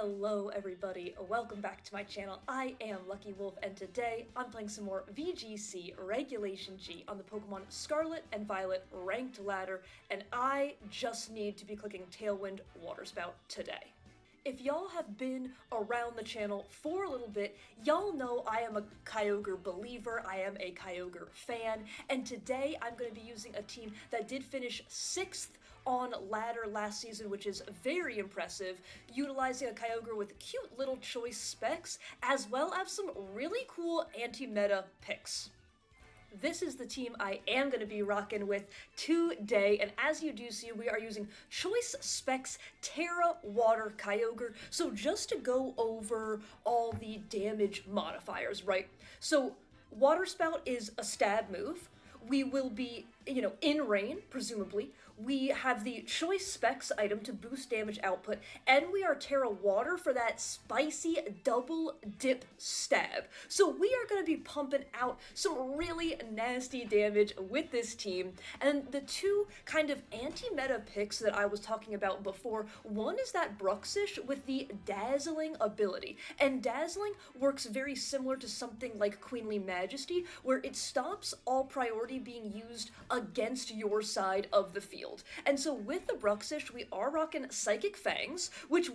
Hello everybody, welcome back to my channel. I am Lucky Wolf and today I'm playing some more VGC Regulation G on the Pokemon Scarlet and Violet ranked ladder, and I just need to be clicking Tailwind Water Spout today. If y'all have been around the channel for a little bit, y'all know I am a KYOGRE believer, I am a KYOGRE fan, and today I'm going to be using a team that did finish 6th on ladder last season, which is very impressive, utilizing a KYOGRE with cute little choice specs, as well as some really cool anti-meta picks. This is the team I am going to be rocking with today, and as you do see, we are using Choice Specs Terra Water Kyogre. So just to go over all the damage modifiers, right? So Water Spout is a stab move. We will be, in rain, presumably. We have the Choice Specs item to boost damage output, and we are Terra Water for that spicy double dip stab. So we are going to be pumping out some really nasty damage with this team. And the two kind of anti-meta picks that I was talking about before, one is that BRUXISH with the Dazzling ability. And Dazzling works very similar to something like Queenly Majesty, where it stops all priority being used against your side of the field. And so with the BRUXISH, we are rocking Psychic Fangs, which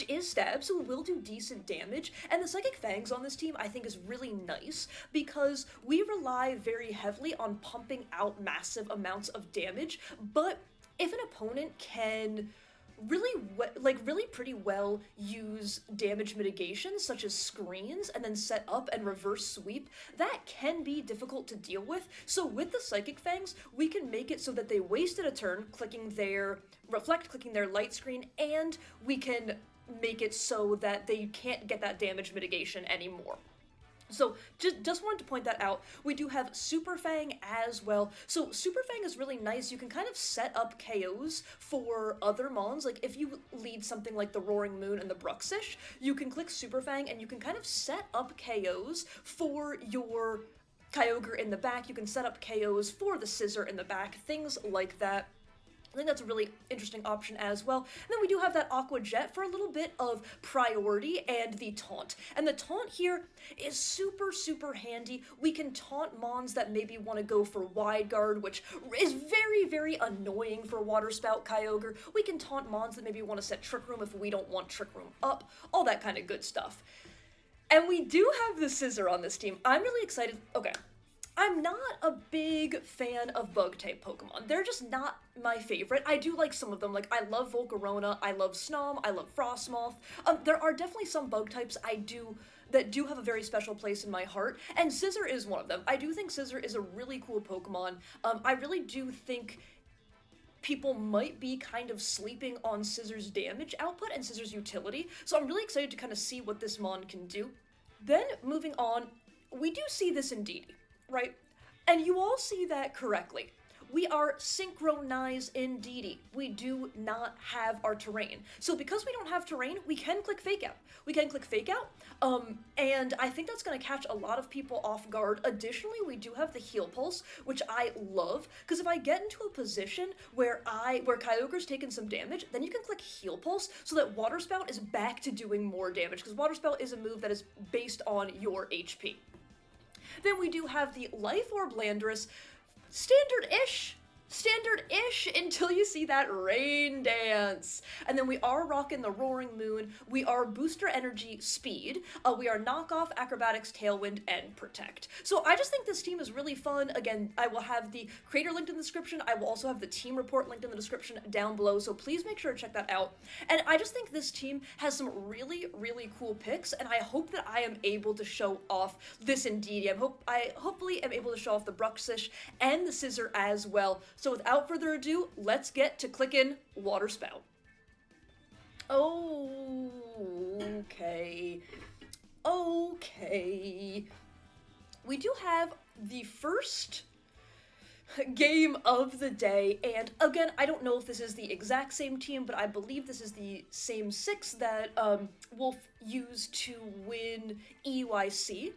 is stab, so it will do decent damage. And the Psychic Fangs on this team I think is really nice because we rely very heavily on pumping out massive amounts of damage, but if an opponent can really pretty well use damage mitigation such as screens and then set up and reverse sweep, that can be difficult to deal with. So with the Psychic Fangs, we can make it so that they wasted a turn clicking their light screen, and we can make it so that they can't get that damage mitigation anymore. So just wanted to point that out. We do have Super Fang as well. So Super Fang is really nice. You can kind of set up KOs for other mons. Like if you lead something like the Roaring Moon and the BRUXISH, you can click Super Fang and you can kind of set up KOs for your KYOGRE in the back. You can set up KOs for the Scissor in the back, things like that. I think that's a really interesting option as well. And then we do have that Aqua Jet for a little bit of priority and the Taunt. And the Taunt here is super handy. We can taunt mons that maybe want to go for Wide Guard, which is very annoying for Water Spout KYOGRE. We can taunt mons that maybe want to set Trick Room if we don't want Trick Room up, all that kind of good stuff. And we do have the Scissor on this team. I'm really excited. Okay. I'm not a big fan of bug-type Pokemon. They're just not my favorite. I do like some of them. Like, I love Volcarona, I love Snom, I love Frostmoth. There are definitely some bug types that do have a very special place in my heart, and Scissor is one of them. I do think Scissor is a really cool Pokemon. I really do think people might be kind of sleeping on Scissor's damage output and Scissor's utility, so I'm really excited to kind of see what this mon can do. Then, moving on, we do see this in DD. Right? And you all see that correctly. We are synchronized in DD. We do not have our terrain. So because we don't have terrain, we can click Fake Out. And I think that's going to catch a lot of people off guard. Additionally, we do have the Heal Pulse, which I love, because if I get into a position where KYOGRE's taken some damage, then you can click Heal Pulse so that Water Spout is back to doing more damage, because Water Spout is a move that is based on your HP. Then we do have the Life Orb Landorus, standard-ish until you see that Rain Dance. And then we are rocking the Roaring Moon, we are Booster Energy Speed, we are Knockoff, Acrobatics, Tailwind, and Protect. So I just think this team is really fun. Again, I will have the creator linked in the description, I will also have the team report linked in the description down below, so please make sure to check that out. And I just think this team has some really cool picks, and I hope that I am able to show off this in DD. I hopefully am able to show off the BRUXISH and the Scissor as well. So without further ado, let's get to clicking Water Spout. Okay. We do have the first game of the day, and again, I don't know if this is the exact same team, but I believe this is the same 6 that Wolf used to win EYC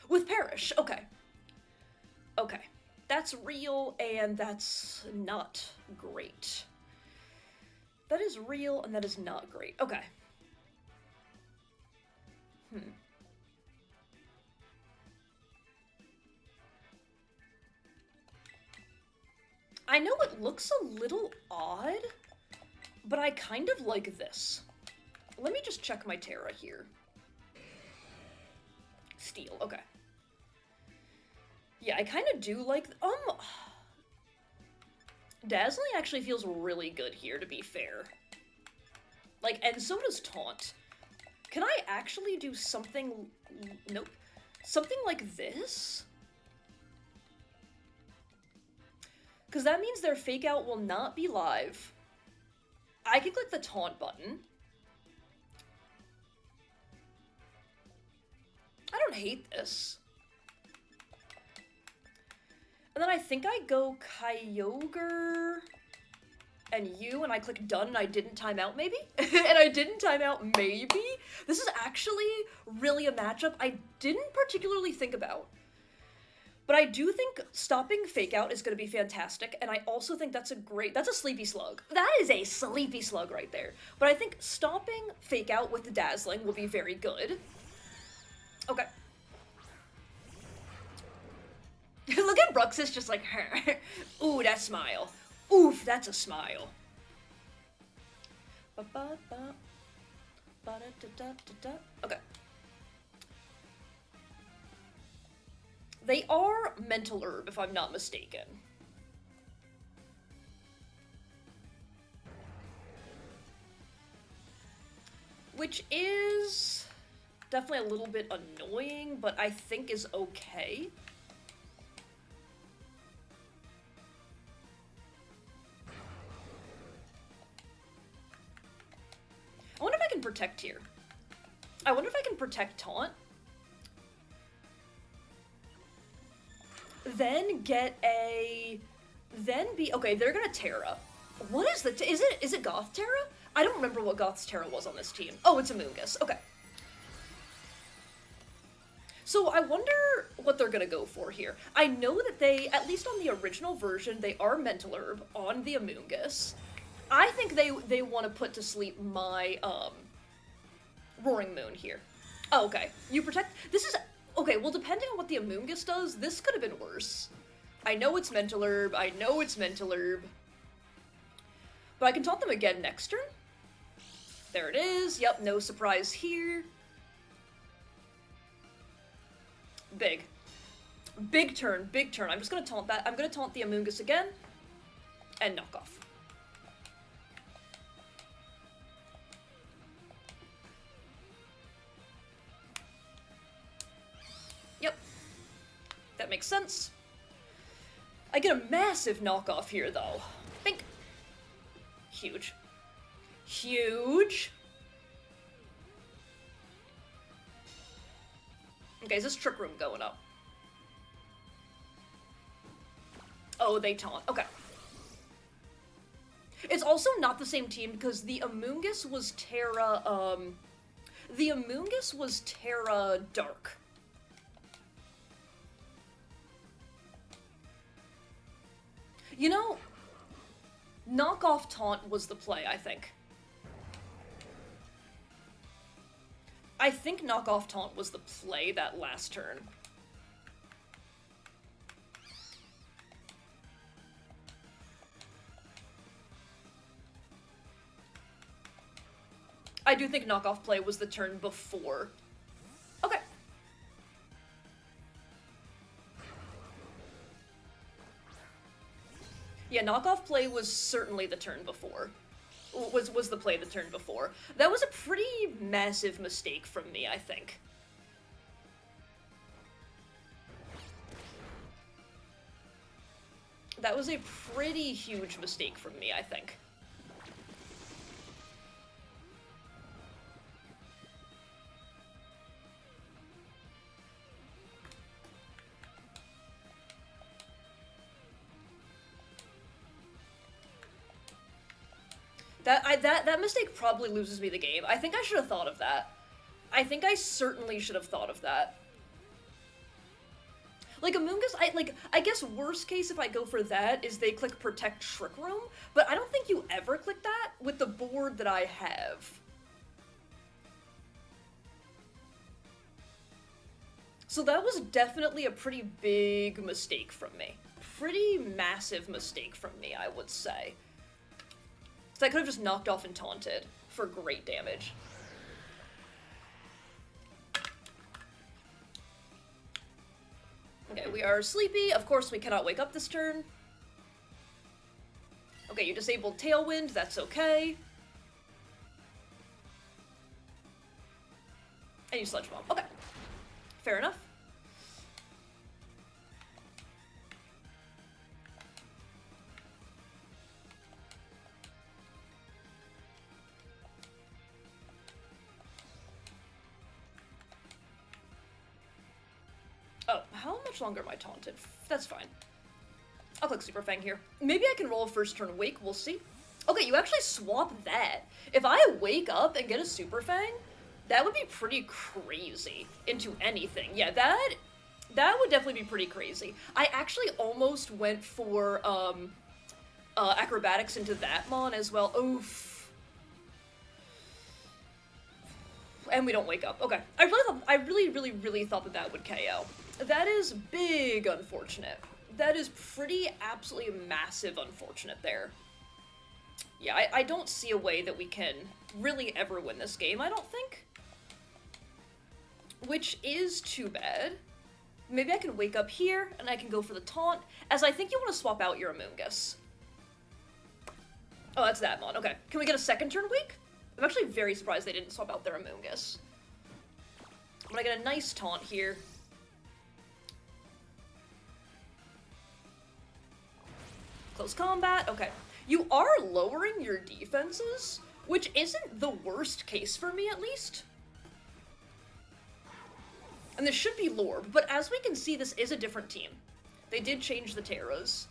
with Parrish. Okay. That's real, and that's not great. That is real, and that is not great. Okay. I know it looks a little odd, but I kind of like this. Let me just check my Terra here. Steel, okay. Yeah, I kind of do like... Dazzling actually feels really good here, to be fair. Like, and so does Taunt. Can I actually do something... Nope. Something like this? Because that means their Fake Out will not be live. I can click the Taunt button. I don't hate this. And then I think I go KYOGRE and you, and I click done, and I didn't time out, maybe? And I didn't time out, maybe? This is actually really a matchup I didn't particularly think about. But I do think stopping Fake Out is going to be fantastic, and I also think that's a Sleepy Slug. That is a Sleepy Slug right there. But I think stopping Fake Out with the Dazzling will be very good. Okay. Look at BRUXISH just like, ooh, that smile. Oof, that's a smile. Okay. They are Mental Herb, if I'm not mistaken. Which is definitely a little bit annoying, but I think is okay. I wonder if I can protect here. I wonder if I can protect Taunt. Then get a... Then be... Okay, they're gonna Terra. What is the... Is it Goth Terra? I don't remember what Goth's Terra was on this team. Oh, it's Amoonguss. Okay. So I wonder what they're gonna go for here. I know that they, at least on the original version, they are Mental Herb on the Amoonguss. I think they want to put to sleep my, Roaring Moon here. Oh, okay. You protect... This is... Okay, well, depending on what the Amoonguss does, this could have been worse. I know it's Mental Herb. I know it's Mental Herb. But I can taunt them again next turn. There it is. Yep, no surprise here. Big. Big turn, big turn. I'm just gonna taunt that. I'm gonna taunt the Amoonguss again. And knock off. Yep. That makes sense. I get a massive knockoff here, though. Think. Huge. Huge. Okay, is this Trick Room going up? Oh, they taunt. Okay. It's also not the same team because the Amoonguss was Terra, the Amoonguss was Terra Dark. You know, knockoff taunt was the play, I think. I think knockoff taunt was the play that last turn. I do think knockoff play was the turn before. Okay. Yeah, knockoff play was certainly the turn before. Was the play the turn before. That was a pretty massive mistake from me, I think. That was a pretty huge mistake from me, I think. That mistake probably loses me the game. I think I should have thought of that. I think I certainly should have thought of that. Like, Amoonguss, I guess worst case if I go for that is they click Protect Trick Room, but I don't think you ever click that with the board that I have. So that was definitely a pretty big mistake from me. Pretty massive mistake from me, I would say. So I could have just knocked off and taunted for great damage. Okay, we are sleepy. Of course, we cannot wake up this turn. Okay, you disabled Tailwind. That's okay. And you Sludge Bomb. Okay. Fair enough. Oh, how much longer am I taunted? That's fine. I'll click Super Fang here. Maybe I can roll a first turn Wake, we'll see. Okay, you actually swap that. If I wake up and get a Super Fang, that would be pretty crazy into anything. Yeah, that would definitely be pretty crazy. I actually almost went for Acrobatics into that mon as well. Oof. And we don't wake up. Okay. I really thought that would KO. That is big unfortunate. That is pretty absolutely massive unfortunate there. Yeah, I don't see a way that we can really ever win this game, I don't think. Which is too bad. Maybe I can wake up here, and I can go for the taunt, as I think you want to swap out your Amoonguss. Oh, that's that mon. Okay. Can we get a second turn wake? I'm actually very surprised they didn't swap out their Amoonguss. I'm gonna get a nice taunt here. Close combat, okay. You are lowering your defenses, which isn't the worst case for me, at least. And this should be Lorb, but as we can see, this is a different team. They did change the Terras.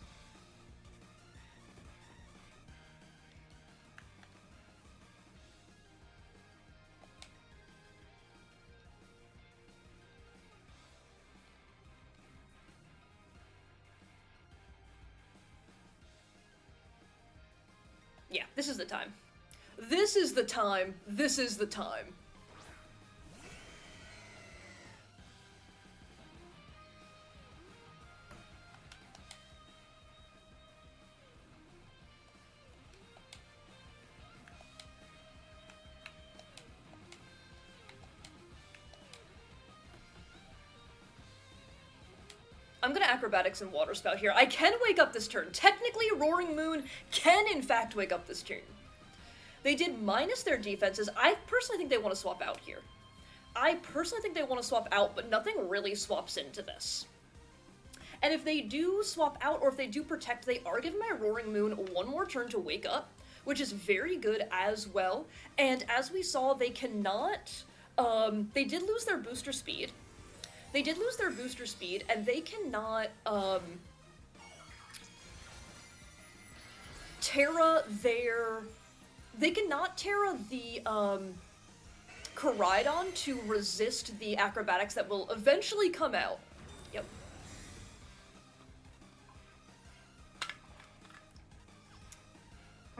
Yeah, this is the time. This is the time. This is the time. I'm gonna Acrobatics and Water Spout here. I can wake up this turn. Technically, Roaring Moon can, in fact, wake up this turn. They did minus their defenses. I personally think they want to swap out here. I personally think they want to swap out, but nothing really swaps into this. And if they do swap out, or if they do protect, they are giving my Roaring Moon one more turn to wake up, which is very good as well. And as we saw, they cannot... they did lose their booster speed. They did lose their booster speed, and they cannot, Terra their... They cannot Terra the, Koraidon to resist the Acrobatics that will eventually come out. Yep.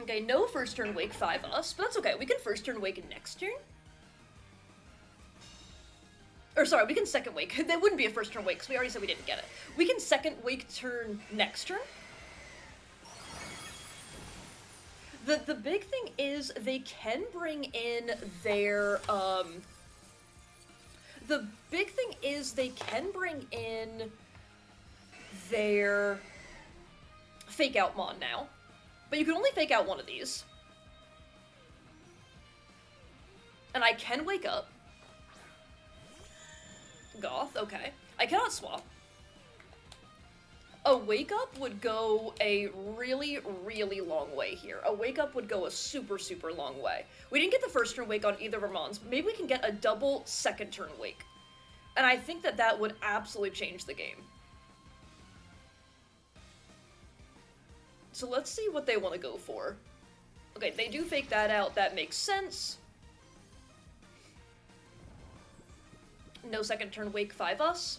Okay, no first turn wake 5 us, but that's okay. We can first turn wake next turn. Or sorry, we can second wake. That wouldn't be a first turn wake, because we already said we didn't get it. We can second wake turn next turn. The big thing is they can bring in their, the big thing is they can bring in their Fake Out Mon now. But you can only fake out one of these. And I can wake up. Goth, okay. I cannot swap. A wake up would go a really, really long way here. A wake up would go a super, super long way. We didn't get the first turn wake on either of our mons. Maybe we can get a double second turn wake. And I think that that would absolutely change the game. So let's see what they want to go for. Okay, they do fake that out. That makes sense. No second turn wake 5 us.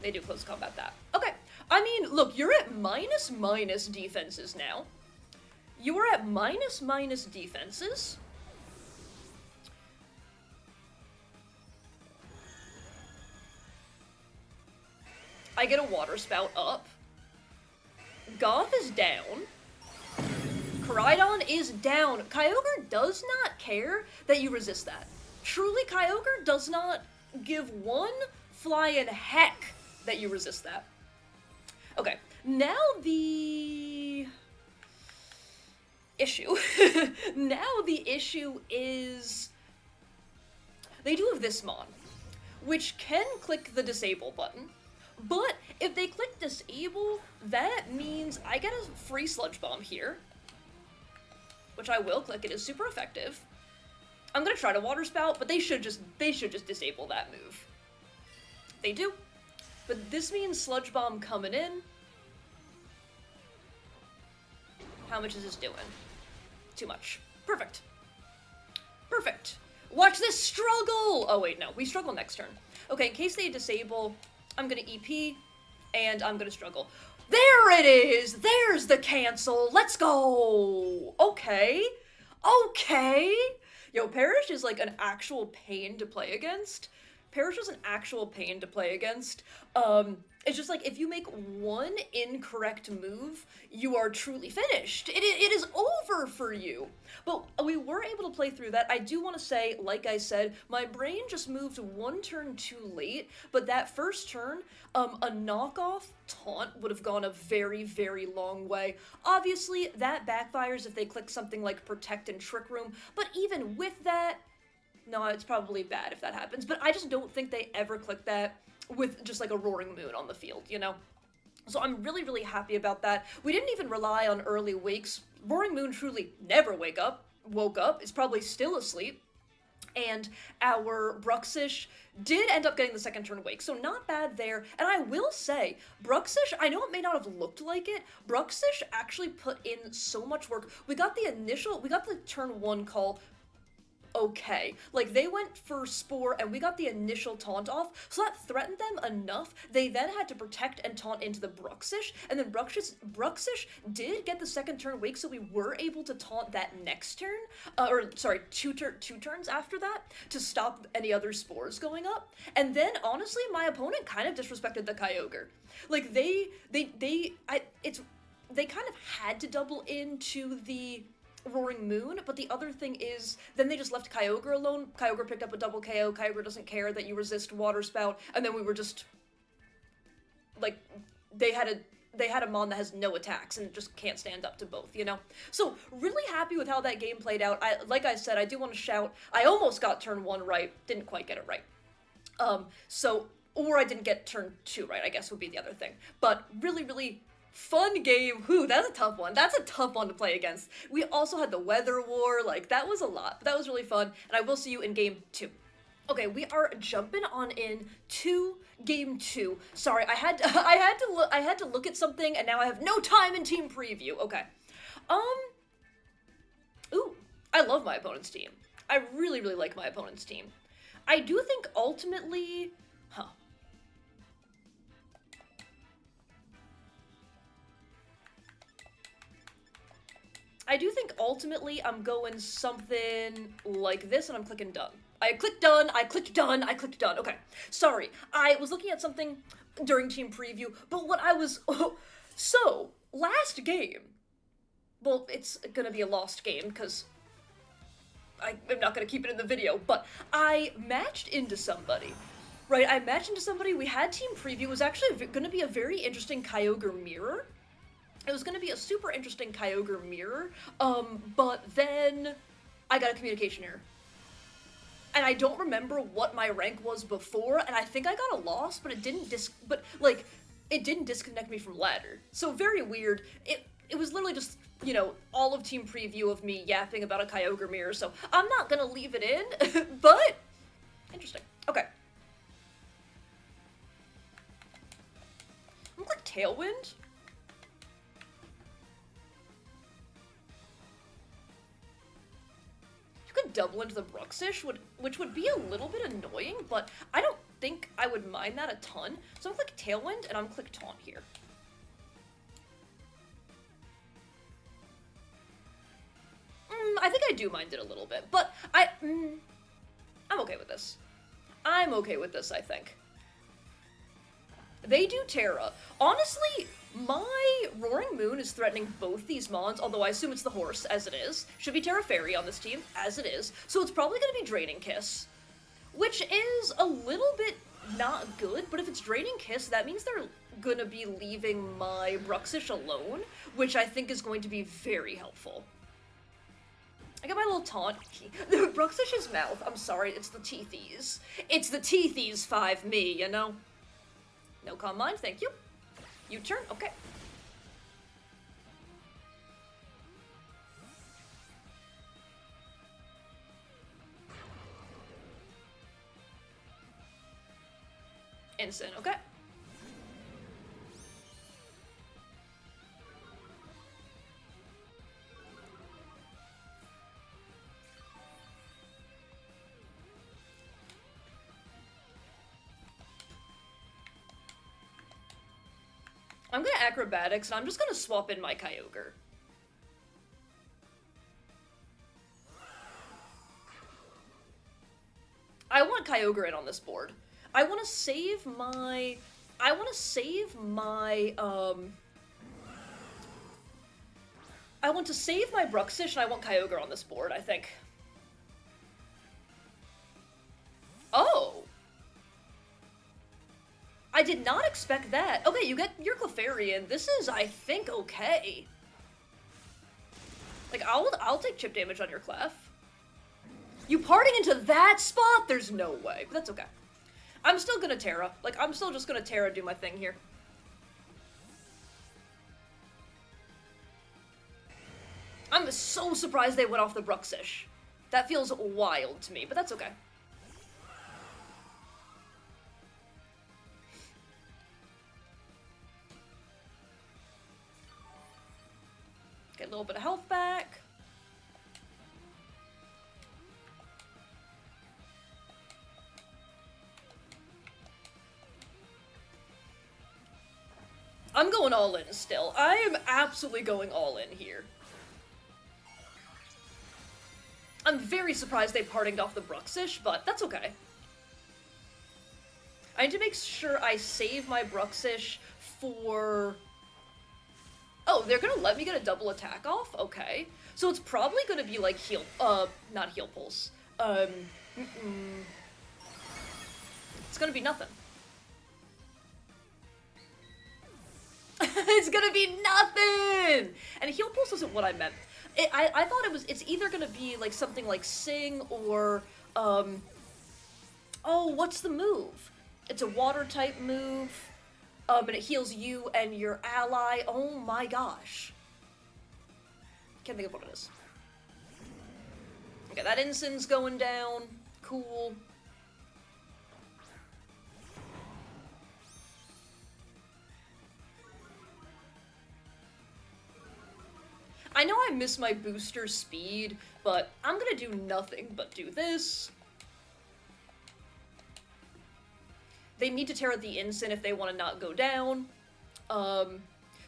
They do close combat that. Okay. I mean, look, you're at minus defenses now. You are at minus defenses. I get a water spout up. Goth is down. Koraidon is down. KYOGRE does not care that you resist that. Truly, KYOGRE does not give one flying heck that you resist that. Okay, now the issue. Now the issue is they do have this mon, which can click the disable button, but if they click disable, that means I get a free sludge bomb here, which I will click. It is super effective. I'm gonna try to water spout, but they should just disable that move. They do. But this means sludge bomb coming in. How much is this doing? Too much. Perfect. Perfect. Watch this struggle! Oh wait, no, we struggle next turn. Okay, in case they disable, I'm gonna EP, and I'm gonna struggle. There it is! There's the cancel! Let's go! Okay. Okay! Yo, Parrish is like an actual pain to play against. Parrish is an actual pain to play against. It's just like, if you make one incorrect move, you are truly finished. It is over for you. But we were able to play through that. I do want to say, like I said, my brain just moved one turn too late, but that first turn, a knockoff taunt would have gone a very, very long way. Obviously, that backfires if they click something like Protect and Trick Room, but even with that, no, it's probably bad if that happens, but I just don't think they ever click that with just like a Roaring Moon on the field, you know? So I'm really, really happy about that. We didn't even rely on early wakes. Roaring Moon truly never woke up, is probably still asleep. And our BRUXISH did end up getting the second turn wake, so not bad there. And I will say, BRUXISH, I know it may not have looked like it, BRUXISH actually put in so much work. We got the turn one call okay. Like, they went for Spore, and we got the initial taunt off, so that threatened them enough. They then had to protect and taunt into the BRUXISH, and then BRUXISH did get the second turn wake, so we were able to taunt that next turn, two turns after that, to stop any other Spores going up. And then, honestly, my opponent kind of disrespected the KYOGRE. Like, they kind of had to double into the Roaring Moon, but the other thing is, then they just left KYOGRE alone. KYOGRE picked up a double KO, KYOGRE doesn't care that you resist Water Spout, and then we were just, like, they had a mon that has no attacks and just can't stand up to both, you know? So, really happy with how that game played out. Like I said, I do want to shout, I almost got turn 1 right, didn't quite get it right. Or I didn't get turn 2 right, I guess would be the other thing. But really, really fun game. Whew, that's a tough one. That's a tough one to play against. We also had the weather war, like, that was a lot. But that was really fun, and I will see you in game 2. Okay, we are jumping on in to game 2. Sorry, I had to look at something, and now I have no time in team preview. Okay. Ooh, I love my opponent's team. I really, really like my opponent's team. I do think ultimately, I'm going something like this, and I'm clicking done. I clicked done, I clicked done, I clicked done. Okay, sorry. I was looking at something during team preview, but what I was... So, last game... Well, it's gonna be a lost game, because I'm not gonna keep it in the video, but I matched into somebody. Right, I matched into somebody, we had team preview, it was actually gonna be a very interesting KYOGRE mirror. It was going to be a super interesting KYOGRE mirror, but then I got a communication error. And I don't remember what my rank was before, and I think I got a loss, but it didn't disconnect me from ladder. So very weird. It was literally just, you know, all of team preview of me yapping about a KYOGRE mirror, so I'm not going to leave it in, but interesting. Okay. I'm like Tailwind. Could double into the BRUXISH, which would be a little bit annoying, but I think I would mind that a ton. So I'm gonna click Tailwind, and I'm gonna click Taunt here. I think I do mind it a little bit, but I'm okay with this. I'm okay with this, I think. They do Terra. Honestly, my Roaring Moon is threatening both these mons, although I assume it's the horse, as it is. Should be Terra Fairy on this team, as it is. So it's probably going to be Draining Kiss, which is a little bit not good, but if it's Draining Kiss, that means they're going to be leaving my BRUXISH alone, which I think is going to be very helpful. I got my little taunt. BRUXISH's mouth. I'm sorry, it's the teethies. It's the teethies 5 me, you know? No calm mind, thank you. U-turn, okay. Instant, okay. I'm gonna Acrobatics, and I'm just gonna swap in my KYOGRE. I want KYOGRE in on this board. I want to save my... I want to save my BRUXISH, and I want KYOGRE on this board, I think. Oh! I did not expect that. Okay, you get your Clefairy. This is, I think, okay. Like, I'll take chip damage on your Clef. You parting into that spot? There's no way, but that's okay. I'm still gonna Terra. Like, I'm still just gonna Terra do my thing here. I'm so surprised they went off the BRUXISH. That feels wild to me, but that's okay. Get a little bit of health back. I'm going all in still. I am absolutely going all in here. I'm very surprised they partinged off the BRUXISH, but that's okay. I need to make sure I save my BRUXISH for... Oh, they're gonna let me get a double attack off? Okay. So it's probably gonna be like not Heal Pulse. It's gonna be nothing. It's gonna be nothing! And Heal Pulse isn't what I meant. I thought it's either gonna be like something like Sing or, oh, what's the move? It's a water type move. And it heals you and your ally. Oh my gosh. Can't think of what it is. Okay, that Ensign's going down. Cool. I know I miss my booster speed, but I'm gonna do nothing but do this. They need to Terra the Ensign if they want to not go down.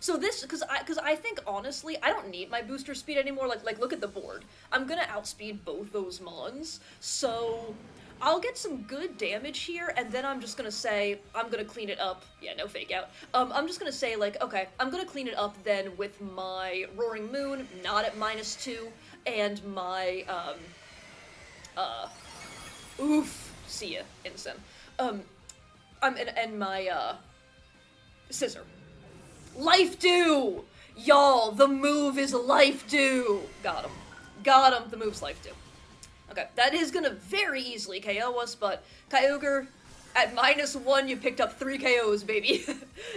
So this, because I think, honestly, I don't need my booster speed anymore. Like, look at the board. I'm gonna outspeed both those mons, so I'll get some good damage here, and then I'm just gonna say, I'm gonna clean it up. Yeah, no fake out. I'm just gonna say, like, okay, I'm gonna clean it up then with my Roaring Moon, not at -2, and my, oof, see ya, Ensign. And my, Scissor. Life Dew! Y'all, the move is Life Dew! Got him. Got him, the move's Life Dew. Okay, that is gonna very easily KO us, but KYOGRE, at -1, you picked up 3 KOs, baby.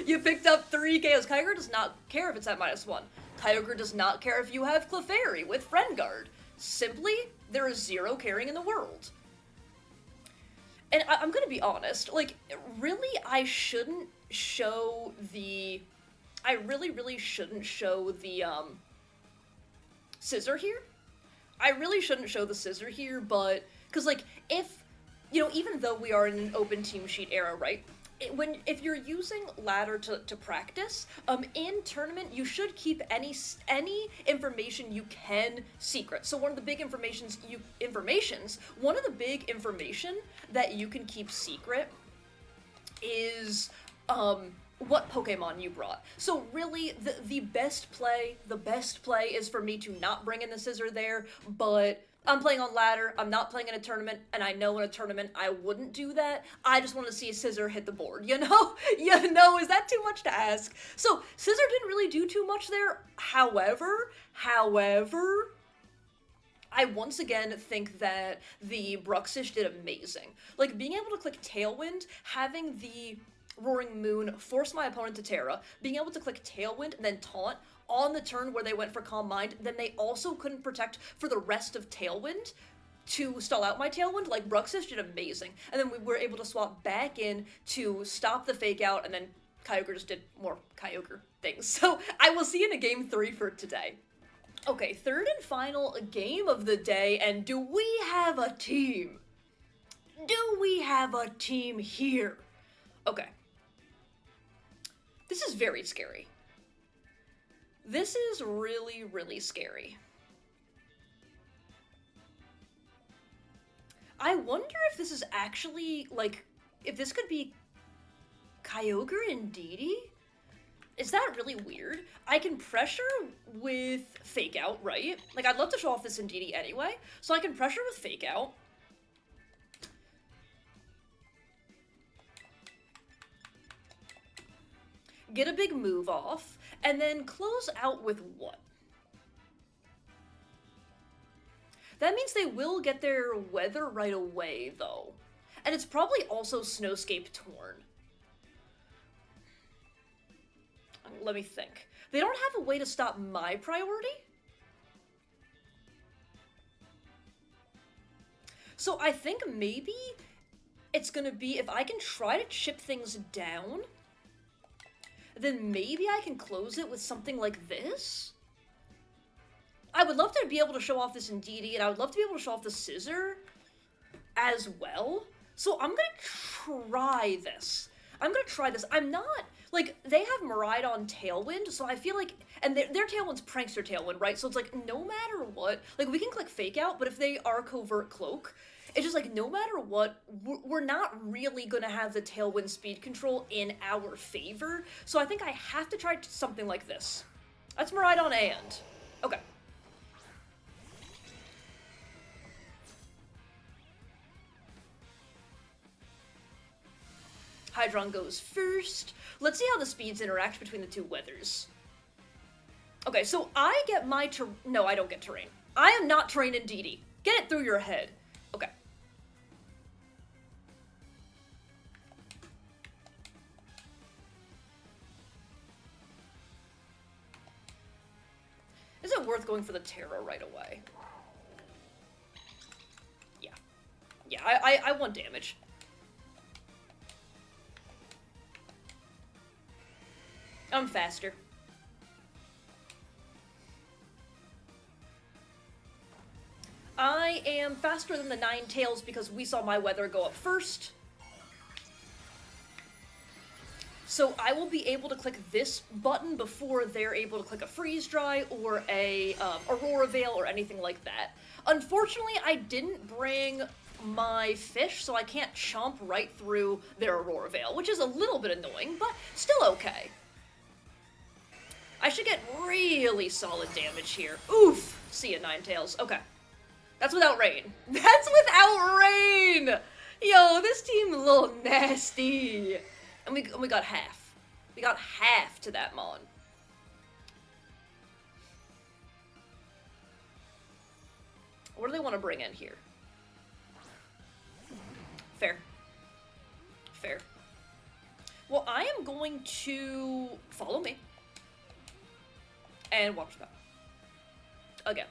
You picked up 3 KOs. KYOGRE does not care if it's at -1. KYOGRE does not care if you have Clefairy with Friend Guard. Simply, there is 0 caring in the world. And I'm gonna be honest, like, really, I shouldn't show the... I really shouldn't show the, Scissor here. I really shouldn't show the Scissor here, but... Because, like, if you know, even though we are in an open team sheet era, right? If you're using ladder to practice, in tournament you should keep any information you can secret. So one of the big one of the big information that you can keep secret is what Pokemon you brought. So really, the best play is for me to not bring in the scissor there, but I'm playing on ladder, I'm not playing in a tournament, and I know in a tournament I wouldn't do that. I just want to see a scissor hit the board, you know? You know, is that too much to ask? So, scissor didn't really do too much there. However, I once again think that the BRUXISH did amazing. Like, being able to click Tailwind, having the Roaring Moon force my opponent to Terra, being able to click Tailwind and then taunt on the turn where they went for Calm Mind, then they also couldn't protect for the rest of Tailwind to stall out my Tailwind. Like, BRUXISH did amazing. And then we were able to swap back in to stop the fake out, and then KYOGRE just did more KYOGRE things. So I will see you in a game 3 for today. Okay, third and final game of the day, and do we have a team? Do we have a team here? Okay. This is very scary. This is really, really scary. I wonder if this is actually, like, if this could be KYOGRE and Didi? Is that really weird? I can pressure with Fake Out, right? Like, I'd love to show off this in Didi anyway, so I can pressure with Fake Out. Get a big move off, and then close out with what? That means they will get their weather right away, though. And it's probably also Snowscape Torn. Let me think. They don't have a way to stop my priority? So I think maybe it's gonna be, if I can try to chip things down, then maybe I can close it with something like this? I would love to be able to show off this in DD, and I would love to be able to show off the scissor as well. So I'm gonna try this. I'm not, like, they have Miraidon Tailwind, so I feel like, and their Tailwind's Prankster Tailwind, right? So it's like, no matter what, like, we can click Fake Out, but if they are Covert Cloak, it's just like, no matter what, we're not really gonna have the Tailwind speed control in our favor, so I think I have to try something like this. That's Miraidon and. Okay. Hydron goes first. Let's see how the speeds interact between the two weathers. Okay, so I get my no, I don't get terrain. I am not terrain in DD. Get it through your head. Okay. Is it worth going for the Terra right away? Yeah. Yeah, I want damage. I'm faster. I am faster than the Ninetales because we saw my weather go up first. So I will be able to click this button before they're able to click a Freeze Dry or a Aurora Veil or anything like that. Unfortunately, I didn't bring my fish, so I can't chomp right through their Aurora Veil, which is a little bit annoying, but still okay. I should get really solid damage here. Oof! See ya, Ninetales. Okay. That's without rain. That's without rain! Yo, this team a little nasty. And we got half. We got half to that Mon. What do they want to bring in here? Fair. Fair. Well, I am going to follow me. And Water Spout. Again.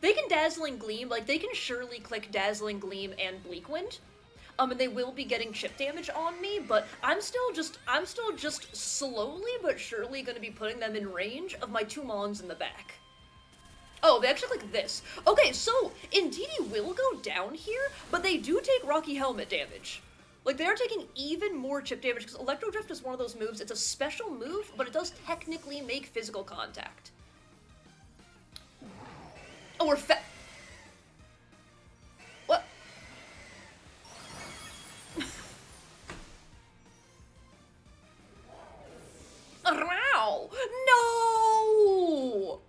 They can Dazzling Gleam, like, they can surely click Dazzling Gleam and Bleak Wind. And they will be getting chip damage on me, but I'm still just slowly but surely gonna be putting them in range of my two Mons in the back. Oh, they actually like this. Okay, so Indeedee will go down here, but they do take Rocky Helmet damage. Like, they are taking even more chip damage, because Electro Drift is one of those moves. It's a special move, but it does technically make physical contact. Oh, we're what? Ow! No!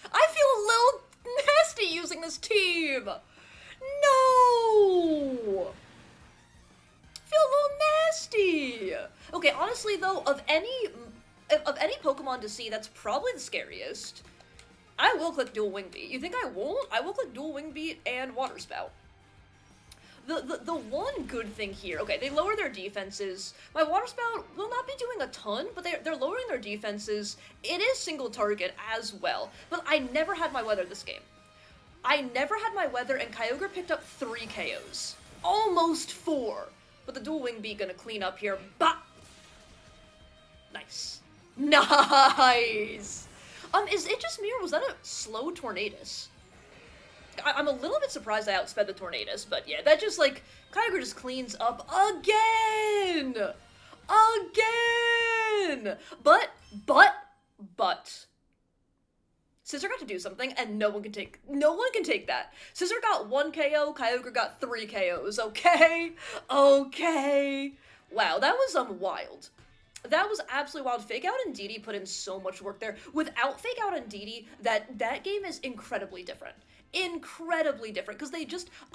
I feel a little nasty using this team! No! Feel a little nasty! Okay, honestly though, of any Pokemon to see, that's probably the scariest. I will click Dual Wing Beat. You think I won't? I will click Dual Wing Beat and Water Spout. The one good thing here, okay, they lower their defenses. My Water Spout will not be doing a ton, but they're lowering their defenses. It is single target as well, but I never had my weather this game. I never had my weather, and Kyogre picked up 3 KOs. Almost 4. But the Dual Wing Beat gonna clean up here. Bah! Nice. Nice! Is it just me, or was that a slow Tornadus? I'm a little bit surprised I outsped the Tornadus, but yeah, that just, like, Kyogre just cleans up again! Again! But, Scissor got to do something, and no one can take that. Scissor got 1 KO, Kyogre got 3 KOs, okay? Okay. Wow, that was, wild. That was absolutely wild. Fake Out Indeedee put in so much work there. Without Fake Out Indeedee, that game is incredibly different. Incredibly different, because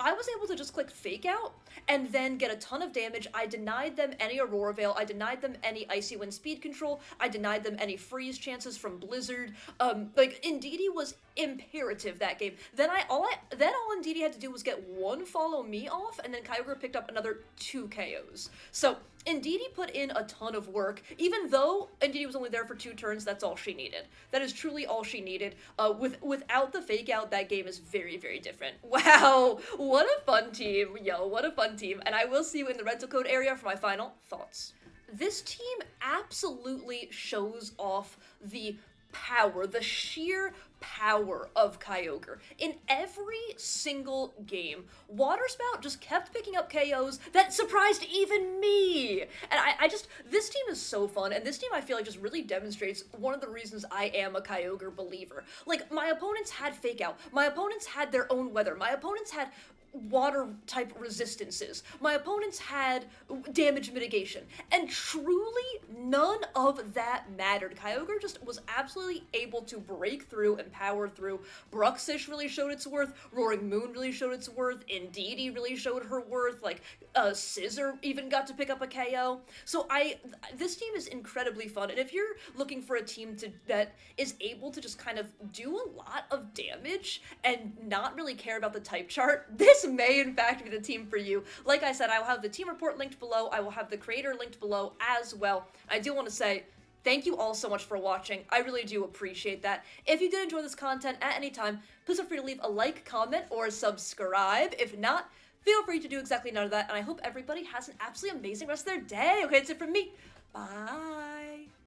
I was able to just click Fake Out and then get a ton of damage. I denied them any Aurora Veil, I denied them any Icy Wind speed control, I denied them any freeze chances from Blizzard. Like, Indeedee was imperative that game. Then all Indeedee had to do was get 1 Follow Me off, and then Kyogre picked up another 2 KOs. So Indeedee put in a ton of work. Even though Indeedee was only there for 2 turns, that's all she needed. That is truly all she needed. Without the Fake Out, that game is very, very different. Wow, what a fun team. Yo, what a fun team. And I will see you in the rental code area for my final thoughts. This team absolutely shows off the power, the sheer power of Kyogre. In every single game, Water Spout just kept picking up KOs that surprised even me! And this team is so fun, and this team I feel like just really demonstrates one of the reasons I am a Kyogre believer. Like, my opponents had Fake Out, my opponents had their own weather, my opponents had water type resistances, my opponents had damage mitigation, and truly none of that mattered. Kyogre just was absolutely able to break through and power through. BRUXISH really showed its worth, Roaring Moon really showed its worth, Indeedee really showed her worth, like, Scissor even got to pick up a KO. So this team is incredibly fun, and if you're looking for a team that is able to just kind of do a lot of damage and not really care about the type chart, this may in fact be the team for you. Like I said, I will have the team report linked below, I will have the creator linked below as well. I do want to say, thank you all so much for watching. I really do appreciate that. If you did enjoy this content at any time, please feel free to leave a like, comment, or subscribe. If not, feel free to do exactly none of that, and I hope everybody has an absolutely amazing rest of their day. Okay, that's it from me. Bye.